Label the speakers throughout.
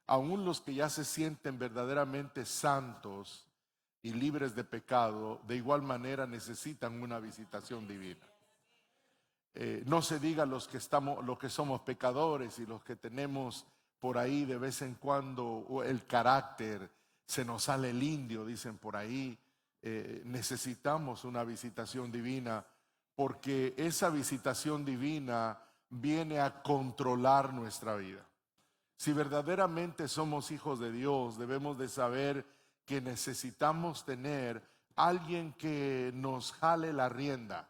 Speaker 1: aún los que ya se sienten verdaderamente santos y libres de pecado, de igual manera necesitan una visitación divina. No se diga los que somos pecadores y los que tenemos por ahí de vez en cuando el carácter, se nos sale el indio, dicen por ahí. Necesitamos una visitación divina, porque esa visitación divina viene a controlar nuestra vida. Si verdaderamente somos hijos de Dios, debemos de saber que necesitamos tener alguien que nos jale la rienda.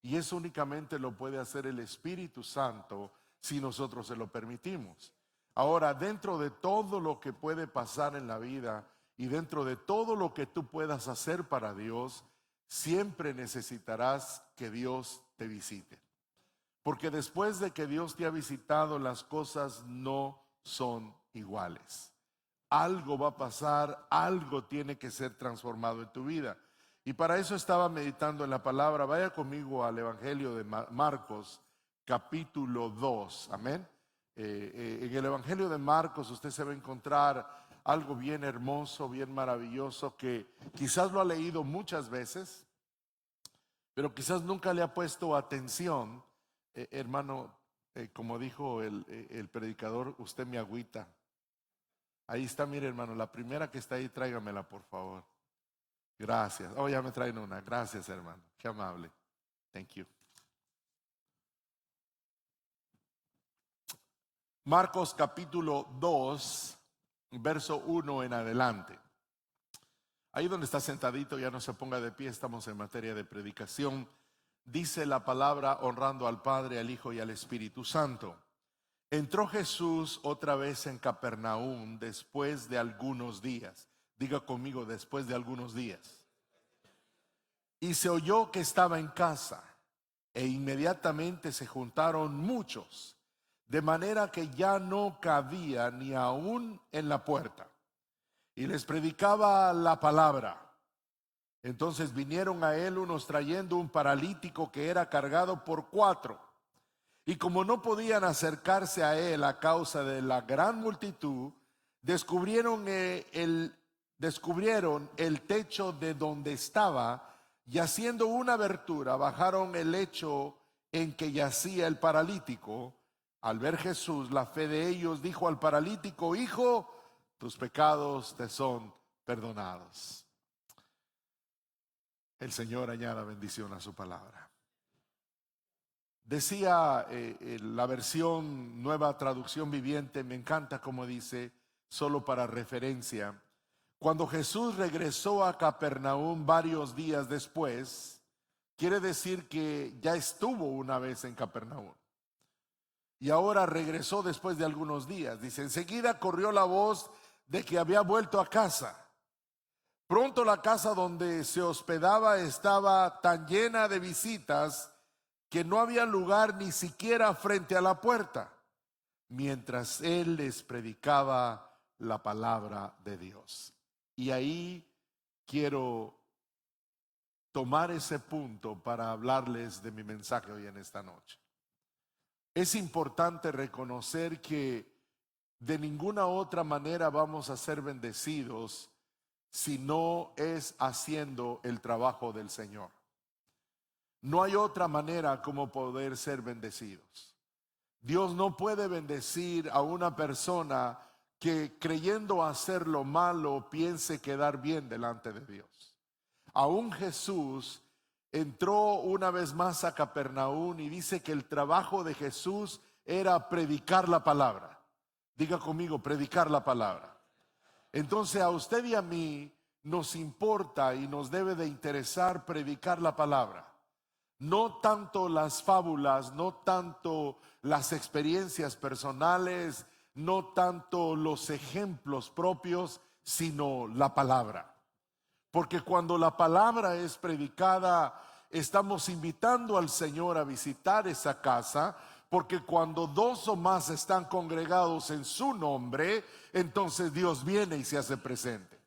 Speaker 1: Y eso únicamente lo puede hacer el Espíritu Santo si nosotros se lo permitimos. Ahora, dentro de todo lo que puede pasar en la vida y dentro de todo lo que tú puedas hacer para Dios, siempre necesitarás que Dios te visite. Porque después de que Dios te ha visitado, las cosas no son iguales. Algo va a pasar, algo tiene que ser transformado en tu vida. Y para eso estaba meditando en la palabra. Vaya conmigo al Evangelio de Marcos, capítulo 2. Amén. En el Evangelio de Marcos usted se va a encontrar algo bien hermoso, bien maravilloso, que quizás lo ha leído muchas veces, pero quizás nunca le ha puesto atención. Hermano, como dijo el predicador, usted me agüita. Ahí está, mire hermano, la primera que está ahí, tráigamela por favor. Gracias. Oh, ya me traen una. Gracias hermano, qué amable. Thank you. Marcos capítulo 2, verso 1 en adelante. Ahí donde está sentadito, ya no se ponga de pie, estamos en materia de predicación. Dice la palabra, honrando al Padre, al Hijo y al Espíritu Santo. Entró Jesús otra vez en Capernaum después de algunos días. Diga conmigo, después de algunos días. Y se oyó que estaba en casa, e inmediatamente se juntaron muchos, de manera que ya no cabía ni aún en la puerta. Y les predicaba la palabra. Entonces vinieron a él unos trayendo un paralítico que era cargado por 4. Y como no podían acercarse a él a causa de la gran multitud, descubrieron el techo de donde estaba, y haciendo una abertura, bajaron el lecho en que yacía el paralítico. Al ver Jesús la fe de ellos, dijo al paralítico: hijo, tus pecados te son perdonados. El Señor añada bendición a su palabra. Decía la versión Nueva Traducción Viviente, me encanta como dice, solo para referencia: cuando Jesús regresó a Capernaum varios días después, quiere decir que ya estuvo una vez en Capernaum y ahora regresó después de algunos días. Dice, enseguida corrió la voz de que había vuelto a casa. Pronto la casa donde se hospedaba estaba tan llena de visitas que no había lugar ni siquiera frente a la puerta, mientras él les predicaba la palabra de Dios. Y ahí quiero tomar ese punto para hablarles de mi mensaje hoy en esta noche. Es importante reconocer que de ninguna otra manera vamos a ser bendecidos si no es haciendo el trabajo del Señor. No hay otra manera como poder ser bendecidos. Dios no puede bendecir a una persona que creyendo hacer lo malo piense quedar bien delante de Dios. Aún Jesús entró una vez más a Capernaum y dice que el trabajo de Jesús era predicar la palabra. Diga conmigo, predicar la palabra. Entonces a usted y a mí nos importa y nos debe de interesar predicar la palabra. No tanto las fábulas, no tanto las experiencias personales, no tanto los ejemplos propios, sino la palabra. Porque cuando la palabra es predicada, estamos invitando al Señor a visitar esa casa. Porque cuando 2 o más están congregados en su nombre, entonces Dios viene y se hace presente.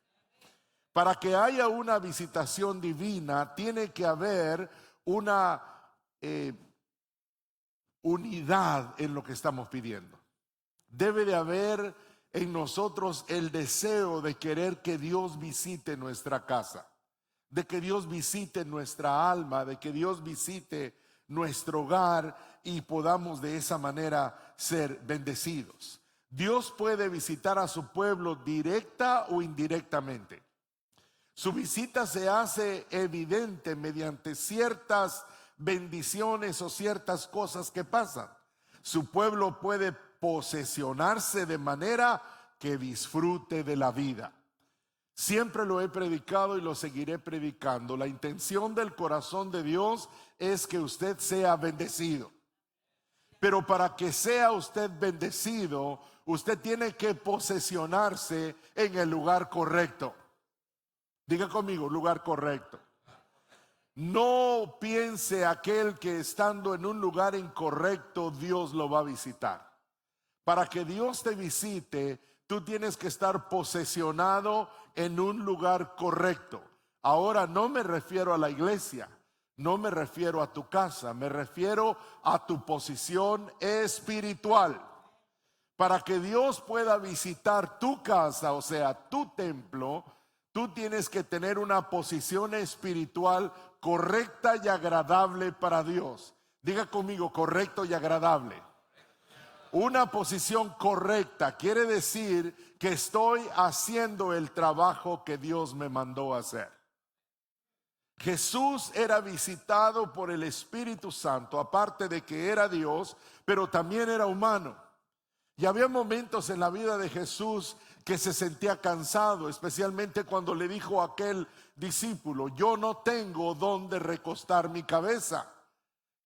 Speaker 1: Para que haya una visitación divina, tiene que haber una unidad en lo que estamos pidiendo. Debe de haber en nosotros el deseo de querer que Dios visite nuestra casa, de que Dios visite nuestra alma, de que Dios visite nuestro hogar y podamos de esa manera ser bendecidos. Dios puede visitar a su pueblo directa o indirectamente. Su visita se hace evidente mediante ciertas bendiciones o ciertas cosas que pasan. Su pueblo puede posesionarse de manera que disfrute de la vida. Siempre lo he predicado y lo seguiré predicando. La intención del corazón de Dios es que usted sea bendecido. Pero para que sea usted bendecido, usted tiene que posesionarse en el lugar correcto. Diga conmigo, lugar correcto. No piense aquel que estando en un lugar incorrecto, Dios lo va a visitar. Para que Dios te visite, tú tienes que estar posesionado en un lugar correcto. Ahora no me refiero a la iglesia, no me refiero a tu casa, me refiero a tu posición espiritual. Para que Dios pueda visitar tu casa, o sea, tu templo, tú tienes que tener una posición espiritual correcta y agradable para Dios. Diga conmigo, correcto y agradable. Una posición correcta quiere decir que estoy haciendo el trabajo que Dios me mandó a hacer. Jesús era visitado por el Espíritu Santo, aparte de que era Dios, pero también era humano. Y había momentos en la vida de Jesús que se sentía cansado, especialmente cuando le dijo a aquel discípulo: yo no tengo dónde recostar mi cabeza.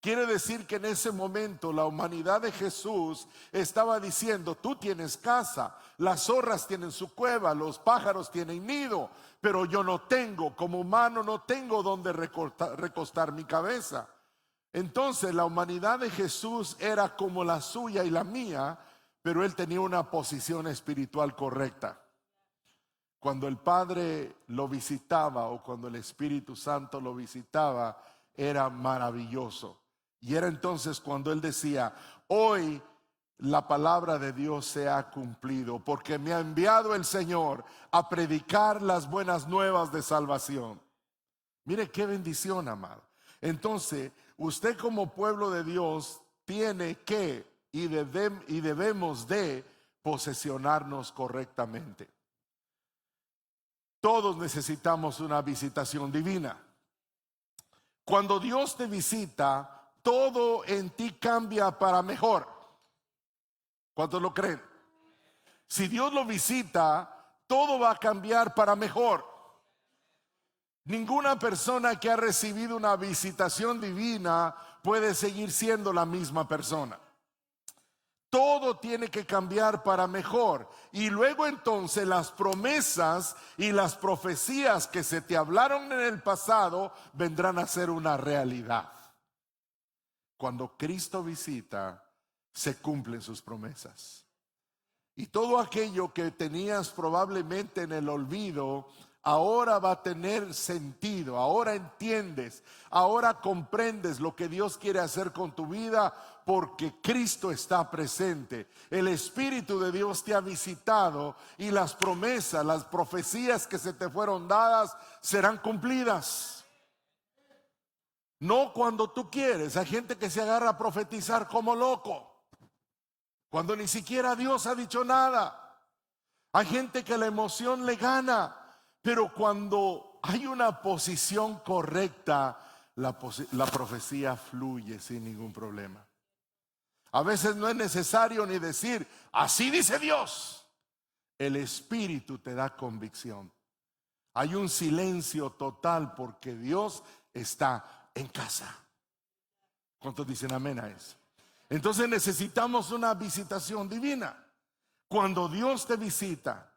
Speaker 1: Quiere decir que en ese momento la humanidad de Jesús estaba diciendo: tú tienes casa, las zorras tienen su cueva, los pájaros tienen nido, pero yo no tengo, como humano no tengo donde recostar mi cabeza. Entonces la humanidad de Jesús era como la suya y la mía, pero él tenía una posición espiritual correcta. Cuando el Padre lo visitaba o cuando el Espíritu Santo lo visitaba, era maravilloso. Y era entonces cuando él decía: hoy la palabra de Dios se ha cumplido, porque me ha enviado el Señor a predicar las buenas nuevas de salvación. Mire qué bendición, amado. Entonces, usted como pueblo de Dios tiene que y debemos de posesionarnos correctamente. Todos necesitamos una visitación divina. Cuando Dios te visita, todo en ti cambia para mejor. ¿Cuántos lo creen? Si Dios lo visita, todo va a cambiar para mejor. Ninguna persona que ha recibido una visitación divina puede seguir siendo la misma persona. Todo tiene que cambiar para mejor. Y luego entonces las promesas y las profecías que se te hablaron en el pasado vendrán a ser una realidad. Cuando Cristo visita, se cumplen sus promesas. Y todo aquello que tenías probablemente en el olvido, ahora va a tener sentido. Ahora entiendes, ahora comprendes lo que Dios quiere hacer con tu vida, porque Cristo está presente. El Espíritu de Dios te ha visitado y las promesas, las profecías que se te fueron dadas serán cumplidas. No cuando tú quieres. Hay gente que se agarra a profetizar como loco, cuando ni siquiera Dios ha dicho nada. Hay gente que la emoción le gana, pero cuando hay una posición correcta, la profecía fluye sin ningún problema. A veces no es necesario ni decir: así dice Dios. El Espíritu te da convicción. Hay un silencio total porque Dios está en casa. ¿Cuántos dicen amén a eso? Entonces necesitamos una visitación divina. Cuando Dios te visita,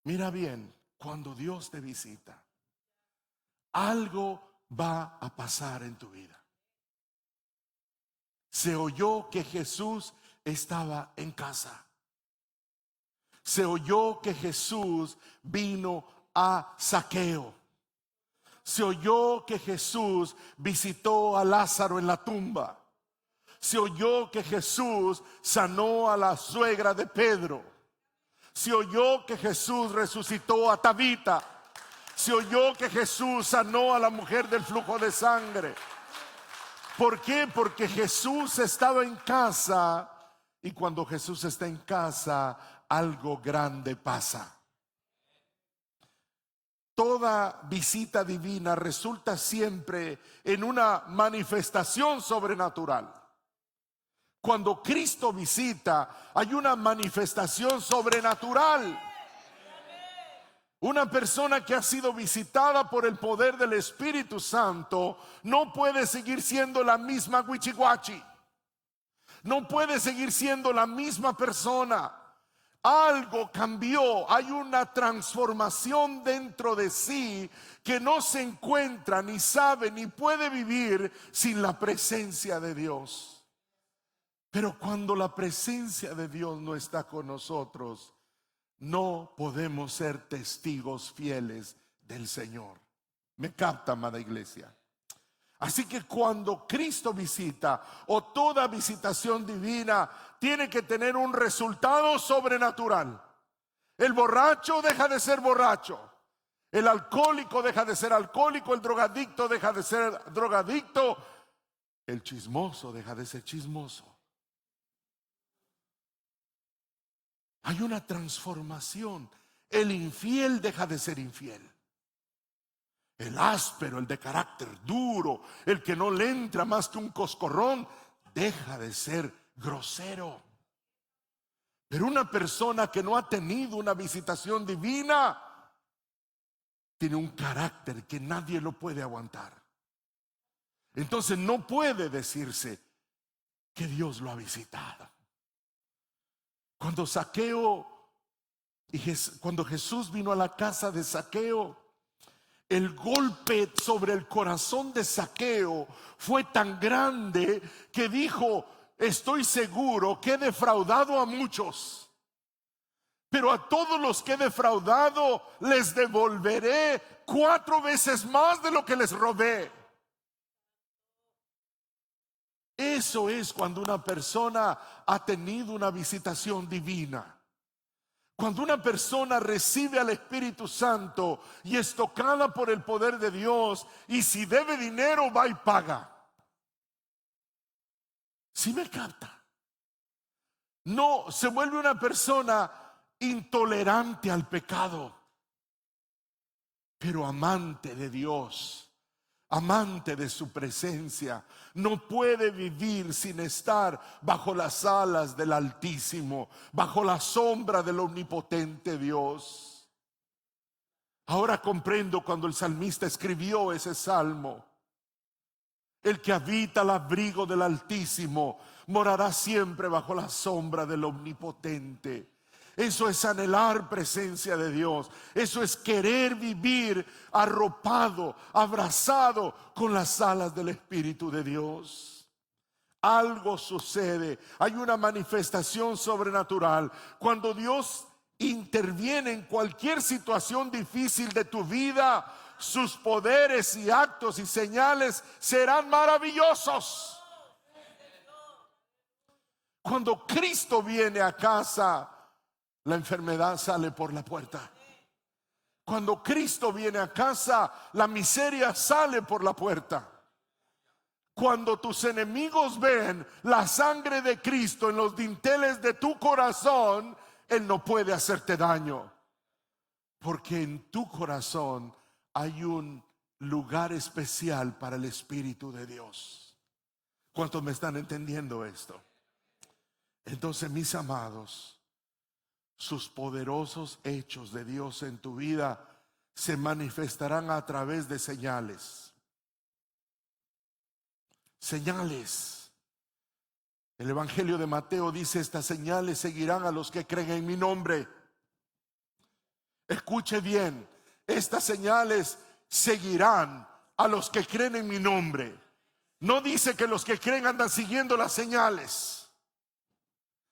Speaker 1: mira bien, cuando Dios te visita, algo va a pasar en tu vida. Se oyó que Jesús estaba en casa. Se oyó que Jesús vino a Zaqueo. Se oyó que Jesús visitó a Lázaro en la tumba. Se oyó que Jesús sanó a la suegra de Pedro. Se oyó que Jesús resucitó a Tabita. Se oyó que Jesús sanó a la mujer del flujo de sangre. ¿Por qué? Porque Jesús estaba en casa, y cuando Jesús está en casa, algo grande pasa. Toda visita divina resulta siempre en una manifestación sobrenatural. Cuando Cristo visita, hay una manifestación sobrenatural. Una persona que ha sido visitada por el poder del Espíritu Santo no puede seguir siendo la misma wichihuachi. No puede seguir siendo la misma persona. Algo cambió. Hay una transformación dentro de sí que no se encuentra, ni sabe, ni puede vivir sin la presencia de Dios. Pero cuando la presencia de Dios no está con nosotros, no podemos ser testigos fieles del Señor. ¿Me capta, amada iglesia? Así que cuando Cristo visita, o toda visitación divina, tiene que tener un resultado sobrenatural. El borracho deja de ser borracho. El alcohólico deja de ser alcohólico. El drogadicto deja de ser drogadicto. El chismoso deja de ser chismoso. Hay una transformación. El infiel deja de ser infiel. El áspero, el de carácter duro, el que no le entra más que un coscorrón, deja de ser grosero. Pero una persona que no ha tenido una visitación divina tiene un carácter que nadie lo puede aguantar. Entonces no puede decirse que Dios lo ha visitado. Cuando cuando Jesús vino a la casa de Zaqueo, el golpe sobre el corazón de Zaqueo fue tan grande que dijo: estoy seguro que he defraudado a muchos, pero a todos los que he defraudado les devolveré 4 veces más de lo que les robé. Eso es cuando una persona ha tenido una visitación divina. Cuando una persona recibe al Espíritu Santo y es tocada por el poder de Dios, y si debe dinero va y paga. ¿Sí me capta? No se vuelve una persona intolerante al pecado, pero amante de Dios, amante de su presencia. No puede vivir sin estar bajo las alas del Altísimo, bajo la sombra del omnipotente Dios. Ahora comprendo cuando el salmista escribió ese salmo: el que habita al abrigo del Altísimo morará siempre bajo la sombra del Omnipotente. Eso es anhelar presencia de Dios. Eso es querer vivir arropado, abrazado con las alas del Espíritu de Dios. Algo sucede. Hay una manifestación sobrenatural cuando Dios interviene en cualquier situación difícil de tu vida. Sus poderes y actos y señales serán maravillosos. Cuando Cristo viene a casa, la enfermedad sale por la puerta. Cuando Cristo viene a casa, la miseria sale por la puerta. Cuando tus enemigos ven la sangre de Cristo en los dinteles de tu corazón, Él no puede hacerte daño, porque en tu corazón hay un lugar especial para el Espíritu de Dios. ¿Cuántos me están entendiendo esto? Entonces, mis amados, sus poderosos hechos de Dios en tu vida se manifestarán a través de señales. Señales. El Evangelio de Mateo dice: estas señales seguirán a los que creen en mi nombre. Escuche bien, estas señales seguirán a los que creen en mi nombre. No dice que los que creen andan siguiendo las señales.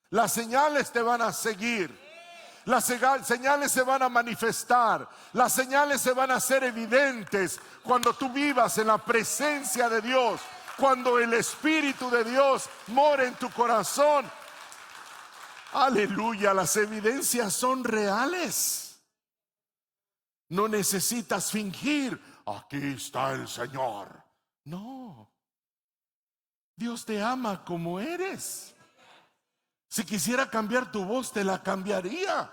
Speaker 1: Las señales te van a seguir. Las señales se van a manifestar. Las señales se van a hacer evidentes cuando tú vivas en la presencia de Dios, cuando el Espíritu de Dios mora en tu corazón. Aleluya, las evidencias son reales. No necesitas fingir, aquí está el Señor. No, Dios te ama como eres. Si quisiera cambiar tu voz, te la cambiaría.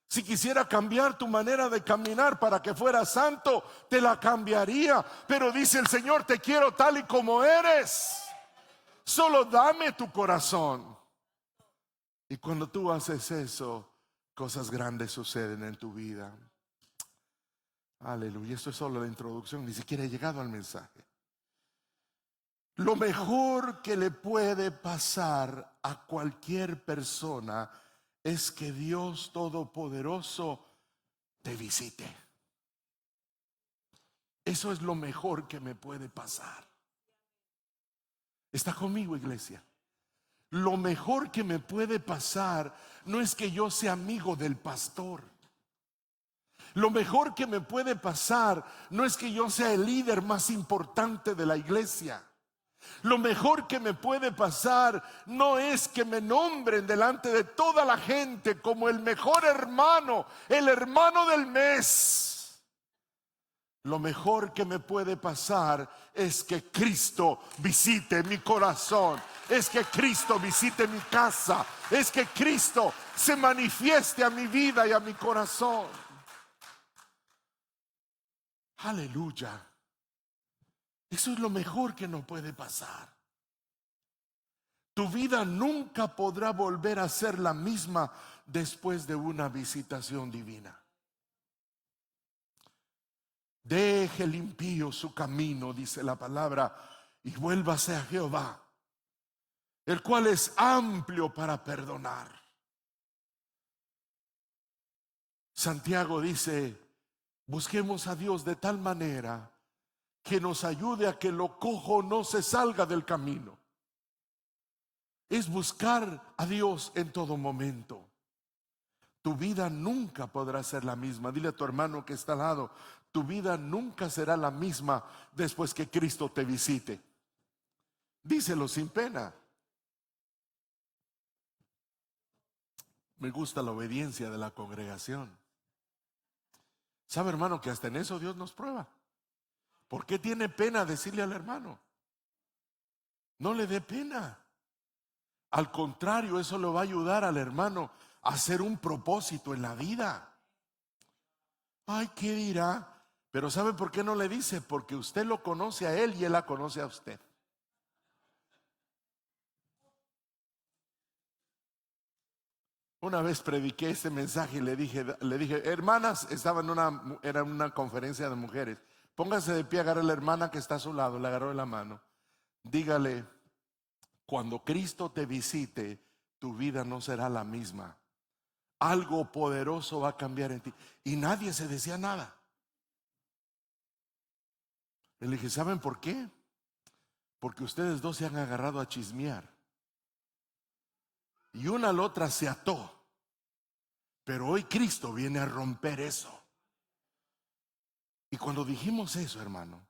Speaker 1: Si quisiera cambiar tu manera de caminar para que fueras santo, te la cambiaría. Pero dice el Señor, te quiero tal y como eres. Solo dame tu corazón. Y cuando tú haces eso, cosas grandes suceden en tu vida. Aleluya, esto es solo la introducción, ni siquiera he llegado al mensaje. Lo mejor que le puede pasar a cualquier persona es que Dios Todopoderoso te visite. Eso es lo mejor que me puede pasar. ¿Está conmigo, iglesia? Lo mejor que me puede pasar no es que yo sea amigo del pastor. Lo mejor que me puede pasar no es que yo sea el líder más importante de la iglesia. Lo mejor que me puede pasar no es que me nombren delante de toda la gente como el mejor hermano, el hermano del mes. Lo mejor que me puede pasar es que Cristo visite mi corazón, es que Cristo visite mi casa, es que Cristo se manifieste a mi vida y a mi corazón. Aleluya. Eso es lo mejor que nos puede pasar. Tu vida nunca podrá volver a ser la misma después de una visitación divina. Deje el impío su camino, dice la palabra, y vuélvase a Jehová, el cual es amplio para perdonar. Santiago dice, busquemos a Dios de tal manera que nos ayude a que lo cojo no se salga del camino. Es buscar a Dios en todo momento. Tu vida nunca podrá ser la misma. Dile a tu hermano que está al lado, tu vida nunca será la misma después que Cristo te visite. Díselo sin pena. Me gusta la obediencia de la congregación. ¿Sabe, hermano, que hasta en eso Dios nos prueba? ¿Por qué tiene pena decirle al hermano? No le dé pena. Al contrario, eso le va a ayudar al hermano a hacer un propósito en la vida. Ay, ¿qué dirá? Pero ¿sabe por qué no le dice? Porque usted lo conoce a él y él la conoce a usted. Una vez prediqué este mensaje y le dije, hermanas, era una conferencia de mujeres. Póngase de pie, agarre a la hermana que está a su lado, le agarró de la mano. Dígale, cuando Cristo te visite, tu vida no será la misma. Algo poderoso va a cambiar en ti. Y nadie se decía nada. Le dije, ¿saben por qué? Porque ustedes dos se han agarrado a chismear. Y una a la otra se ató. Pero hoy Cristo viene a romper eso. Y cuando dijimos eso, hermano,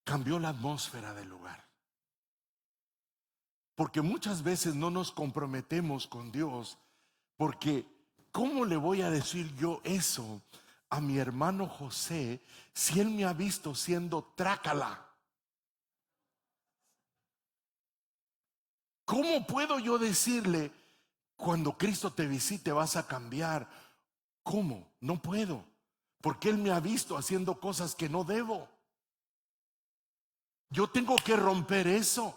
Speaker 1: cambió la atmósfera del lugar. Porque muchas veces no nos comprometemos con Dios. Porque ¿cómo le voy a decir yo eso a mi hermano José si él me ha visto siendo trácala? ¿Cómo puedo yo decirle, cuando Cristo te visite vas a cambiar? ¿Cómo? No puedo, porque Él me ha visto haciendo cosas que no debo. Yo tengo que romper eso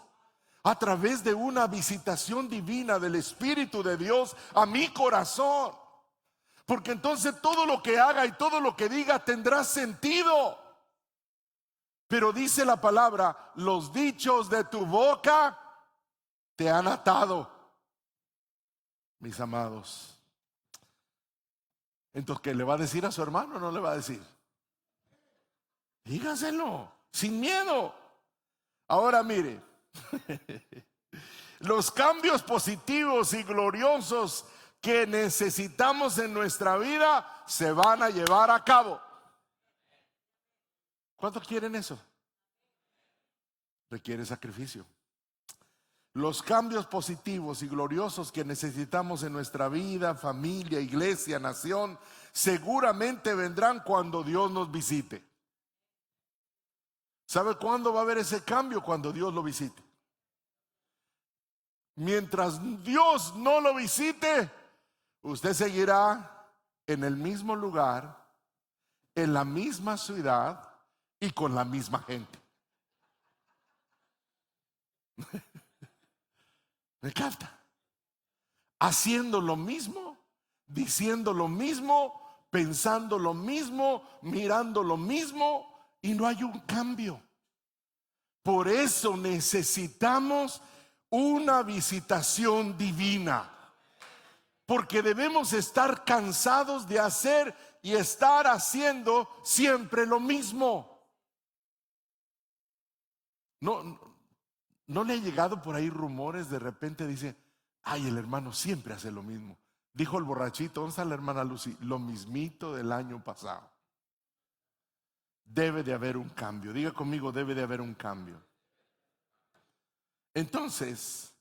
Speaker 1: a través de una visitación divina del Espíritu de Dios a mi corazón. Porque entonces todo lo que haga y todo lo que diga tendrá sentido. Pero dice la palabra, los dichos de tu boca te han atado, mis amados. Entonces, ¿qué le va a decir a su hermano o no le va a decir? Dígaselo, sin miedo. Ahora mire, los cambios positivos y gloriosos que necesitamos en nuestra vida se van a llevar a cabo. ¿Cuántos quieren eso? Requiere sacrificio. Los cambios positivos y gloriosos que necesitamos en nuestra vida, familia, iglesia, nación, seguramente vendrán cuando Dios nos visite. ¿Sabe cuándo va a haber ese cambio? Cuando Dios lo visite. Mientras Dios no lo visite, usted seguirá en el mismo lugar, en la misma ciudad y con la misma gente. Me capta. Haciendo lo mismo, diciendo lo mismo, pensando lo mismo, mirando lo mismo, y no hay un cambio. Por eso necesitamos una visitación divina, porque debemos estar cansados de hacer y estar haciendo siempre lo mismo. ¿No le ha llegado por ahí rumores? De repente dice: ay, el hermano siempre hace lo mismo. Dijo el borrachito, ¿dónde está la hermana Lucy? Lo mismito del año pasado. Debe de haber un cambio. Diga conmigo, debe de haber un cambio. Entonces,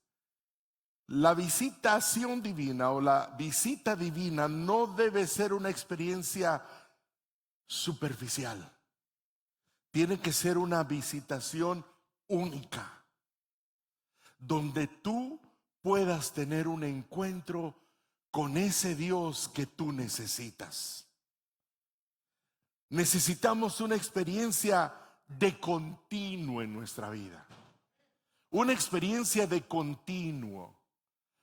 Speaker 1: la visitación divina o la visita divina no debe ser una experiencia superficial. Tiene que ser una visitación única, donde tú puedas tener un encuentro con ese Dios que tú necesitas. Necesitamos una experiencia de continuo en nuestra vida. Una experiencia de continuo.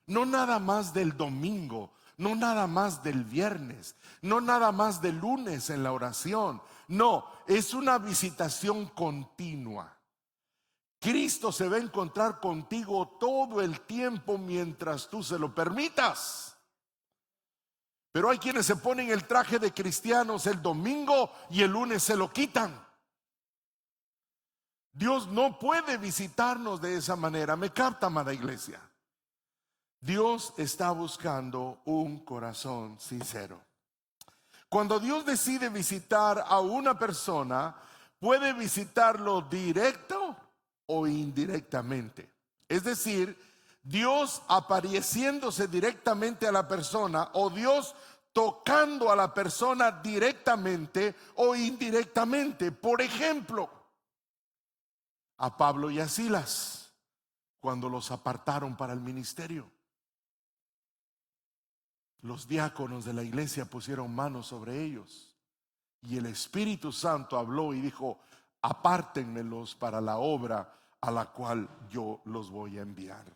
Speaker 1: No nada más del domingo, no nada más del viernes, no nada más del lunes en la oración. No, es una visitación continua. Cristo se va a encontrar contigo todo el tiempo mientras tú se lo permitas. Pero hay quienes se ponen el traje de cristianos el domingo y el lunes se lo quitan. Dios no puede visitarnos de esa manera. ¿Me capta, amada iglesia? Dios está buscando un corazón sincero. Cuando Dios decide visitar a una persona, puede visitarlo directo o indirectamente. Es decir, Dios apareciéndose directamente a la persona, o Dios tocando a la persona directamente o indirectamente. Por ejemplo, a Pablo y a Silas, cuando los apartaron para el ministerio, los diáconos de la iglesia pusieron manos sobre ellos y el Espíritu Santo habló y dijo: apártenmelos para la obra a la cual yo los voy a enviar.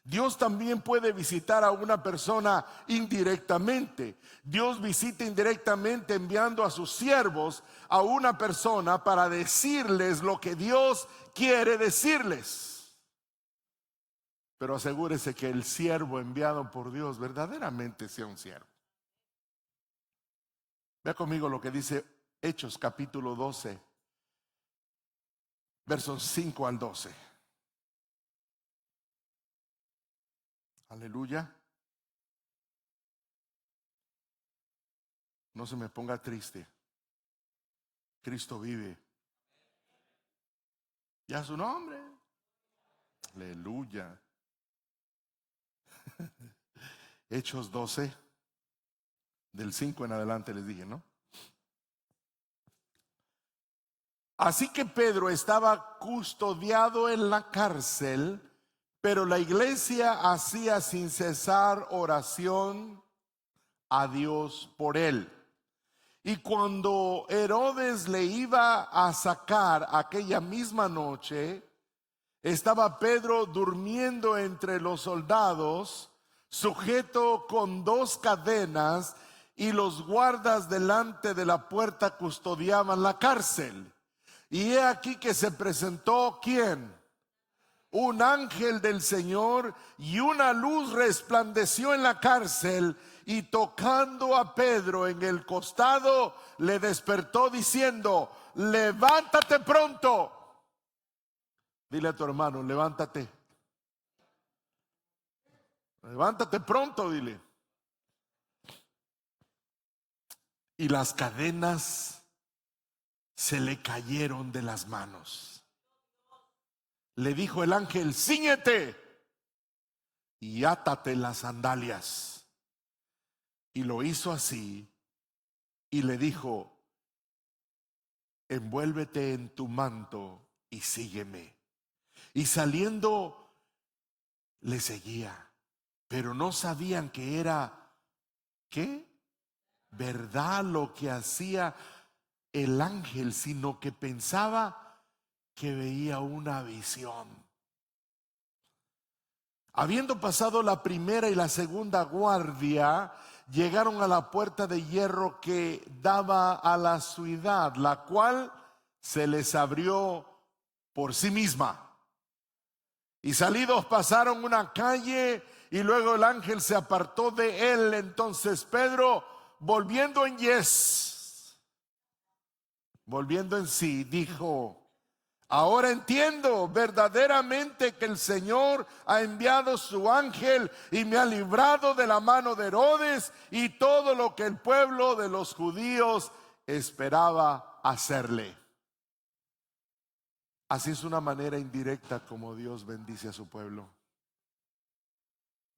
Speaker 1: Dios también puede visitar a una persona indirectamente. Dios visita indirectamente enviando a sus siervos a una persona para decirles lo que Dios quiere decirles. Pero asegúrese que el siervo enviado por Dios verdaderamente sea un siervo. Vea conmigo lo que dice Hechos capítulo 12, versos 5 al 12. Aleluya. No se me ponga triste. Cristo vive. Y a su nombre. Aleluya. Hechos 12, del 5 en adelante les dije, ¿no? Así que Pedro estaba custodiado en la cárcel, pero la iglesia hacía sin cesar oración a Dios por él. Y cuando Herodes le iba a sacar aquella misma noche, estaba Pedro durmiendo entre los soldados, sujeto con 2 cadenas, y los guardas delante de la puerta custodiaban la cárcel. Y he aquí que se presentó ¿quién? Un ángel del Señor, y una luz resplandeció en la cárcel, y tocando a Pedro en el costado, le despertó diciendo: levántate pronto. Dile a tu hermano: levántate. Levántate pronto, dile. Y las cadenas se le cayeron de las manos. Le dijo el ángel: cíñete y átate las sandalias. Y lo hizo así y le dijo: envuélvete en tu manto y sígueme. Y saliendo le seguía, pero no sabían que era, ¿qué? Verdad lo que hacía el ángel, sino que pensaba que veía una visión. Habiendo pasado la primera y la segunda guardia, llegaron a la puerta de hierro que daba a la ciudad, la cual se les abrió por sí misma. Y salidos pasaron una calle y luego el ángel se apartó de él. Entonces Pedro, volviendo en sí, dijo: ahora entiendo verdaderamente que el Señor ha enviado su ángel y me ha librado de la mano de Herodes y todo lo que el pueblo de los judíos esperaba hacerle. Así es una manera indirecta como Dios bendice a su pueblo.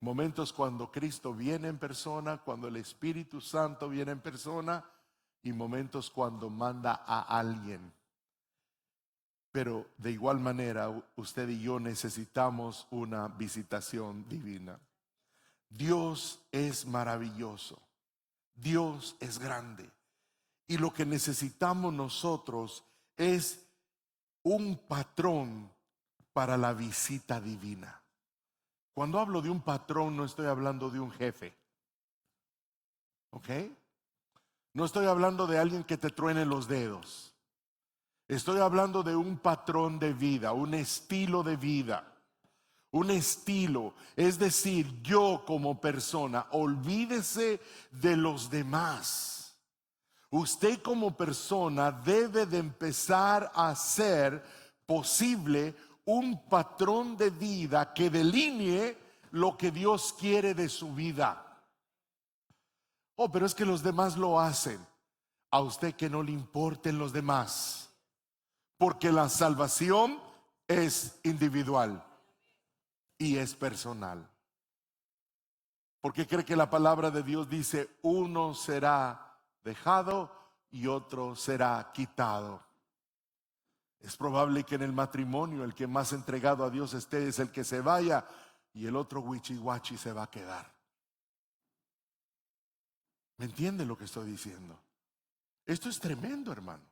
Speaker 1: Momentos cuando Cristo viene en persona, cuando el Espíritu Santo viene en persona, y momentos cuando manda a alguien. Pero de igual manera, usted y yo necesitamos una visitación divina. Dios es maravilloso. Dios es grande. Y lo que necesitamos nosotros es un patrón para la visita divina. Cuando hablo de un patrón, no estoy hablando de un jefe. ¿Ok? No estoy hablando de alguien que te truene los dedos. Estoy hablando de un patrón de vida, un estilo de vida. Un estilo, es decir, yo como persona, olvídese de los demás. Usted como persona debe de empezar a hacer posible un patrón de vida que delinee lo que Dios quiere de su vida. Oh, pero es que los demás lo hacen. A usted que no le importen los demás, porque la salvación es individual y es personal. Porque cree que la palabra de Dios dice: uno será dejado y otro será quitado. Es probable que en el matrimonio el que más entregado a Dios esté es el que se vaya, y el otro wichihuachi se va a quedar. ¿Me entiende lo que estoy diciendo? Esto es tremendo, hermano.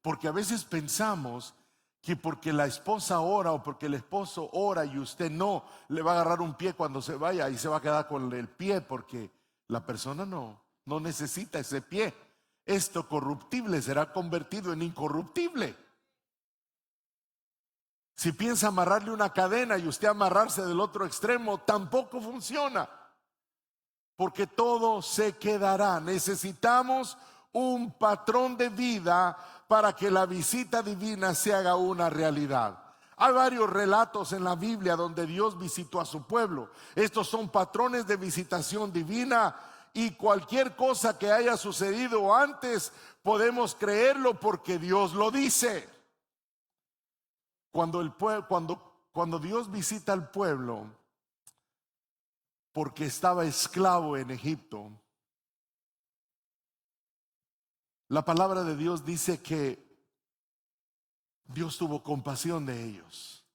Speaker 1: Porque a veces pensamos que porque la esposa ora o porque el esposo ora y usted no, le va a agarrar un pie cuando se vaya y se va a quedar con el pie, porque la persona no necesita ese pie. Esto corruptible será convertido en incorruptible. Si piensa amarrarle una cadena y usted amarrarse del otro extremo, tampoco funciona, porque todo se quedará. Necesitamos un patrón de vida para que la visita divina se haga una realidad. Hay varios relatos en la Biblia donde Dios visitó a su pueblo. Estos son patrones de visitación divina, y cualquier cosa que haya sucedido antes podemos creerlo porque Dios lo dice. Cuando Dios visita al pueblo porque estaba esclavo en Egipto, la palabra de Dios dice que Dios tuvo compasión de ellos.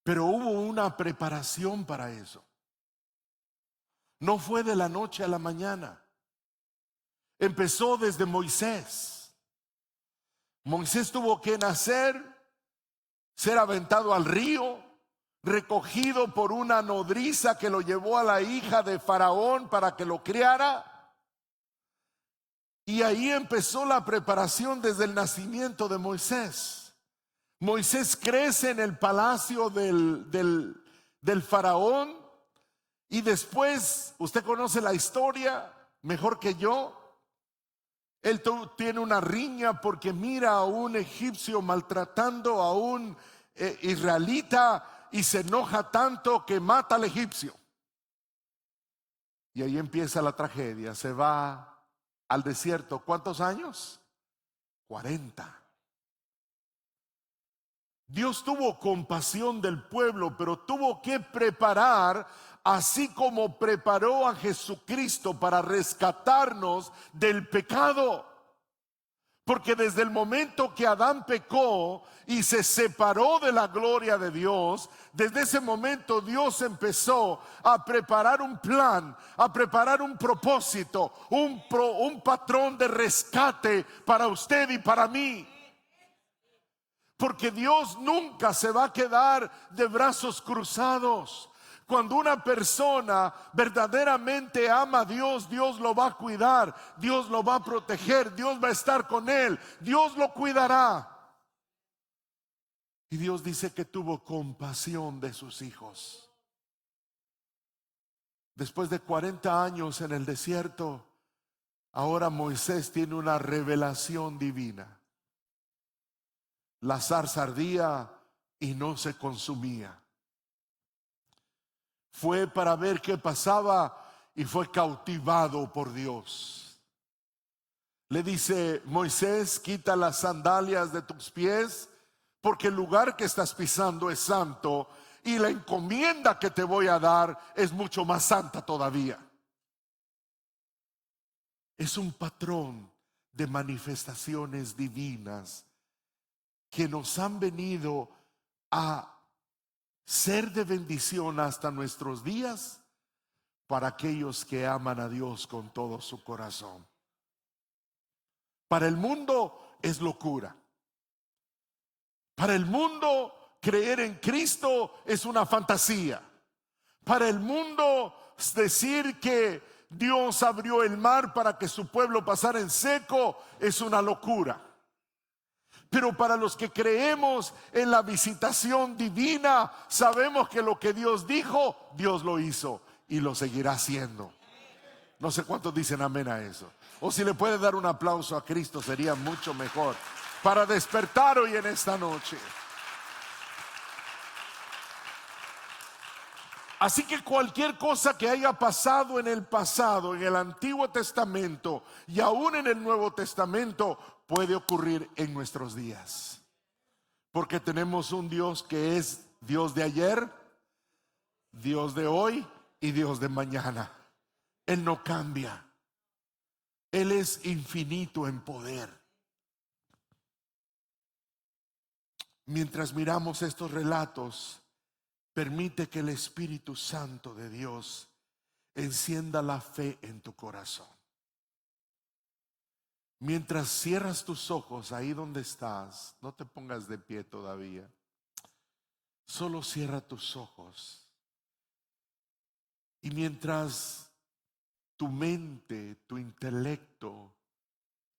Speaker 1: Pero hubo una preparación para eso. No fue de la noche a la mañana. Empezó desde Moisés. Moisés tuvo que nacer, ser aventado al río, recogido por una nodriza que lo llevó a la hija de Faraón para que lo criara. Y ahí empezó la preparación desde el nacimiento de Moisés. Moisés crece en el palacio del Faraón, y después, usted conoce la historia mejor que yo. Él tiene una riña porque mira a un egipcio maltratando a un israelita y se enoja tanto que mata al egipcio. Y ahí empieza la tragedia. Se va al desierto. ¿Cuántos años? 40. Dios tuvo compasión del pueblo, pero tuvo que preparar, así como preparó a Jesucristo para rescatarnos del pecado. Porque desde el momento que Adán pecó y se separó de la gloria de Dios, desde ese momento Dios empezó a preparar un plan, a preparar un propósito, un patrón de rescate para usted y para mí. Porque Dios nunca se va a quedar de brazos cruzados. Cuando una persona verdaderamente ama a Dios, Dios lo va a cuidar, Dios lo va a proteger, Dios va a estar con él, Dios lo cuidará. Y Dios dice que tuvo compasión de sus hijos. Después de 40 años en el desierto, ahora Moisés tiene una revelación divina. La zarza ardía y no se consumía. Fue para ver qué pasaba y fue cautivado por Dios. Le dice: Moisés, quita las sandalias de tus pies, porque el lugar que estás pisando es santo y la encomienda que te voy a dar es mucho más santa todavía. Es un patrón de manifestaciones divinas que nos han venido a ser de bendición hasta nuestros días para aquellos que aman a Dios con todo su corazón. Para el mundo es locura. Para el mundo creer en Cristo es una fantasía. Para el mundo decir que Dios abrió el mar para que su pueblo pasara en seco es una locura. Pero para los que creemos en la visitación divina, sabemos que lo que Dios dijo, Dios lo hizo y lo seguirá haciendo. No sé cuántos dicen amén a eso. O si le puede dar un aplauso a Cristo, sería mucho mejor para despertar hoy en esta noche. Así que cualquier cosa que haya pasado en el pasado, en el Antiguo Testamento y aún en el Nuevo Testamento, puede ocurrir en nuestros días. Porque tenemos un Dios que es Dios de ayer, Dios de hoy y Dios de mañana. Él no cambia. Él es infinito en poder. Mientras miramos estos relatos, permite que el Espíritu Santo de Dios encienda la fe en tu corazón. Mientras cierras tus ojos ahí donde estás, no te pongas de pie todavía. Solo cierra tus ojos. Y mientras tu mente, tu intelecto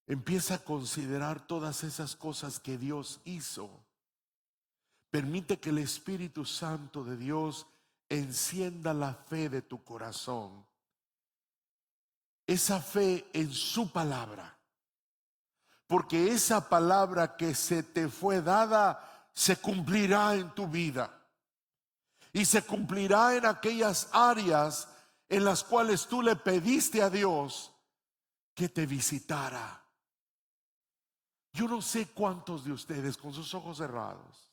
Speaker 1: empieza a considerar todas esas cosas que Dios hizo, permite que el Espíritu Santo de Dios encienda la fe de tu corazón. Esa fe en su palabra. Porque esa palabra que se te fue dada se cumplirá en tu vida. Y se cumplirá en aquellas áreas en las cuales tú le pediste a Dios que te visitara. Yo no sé cuántos de ustedes con sus ojos cerrados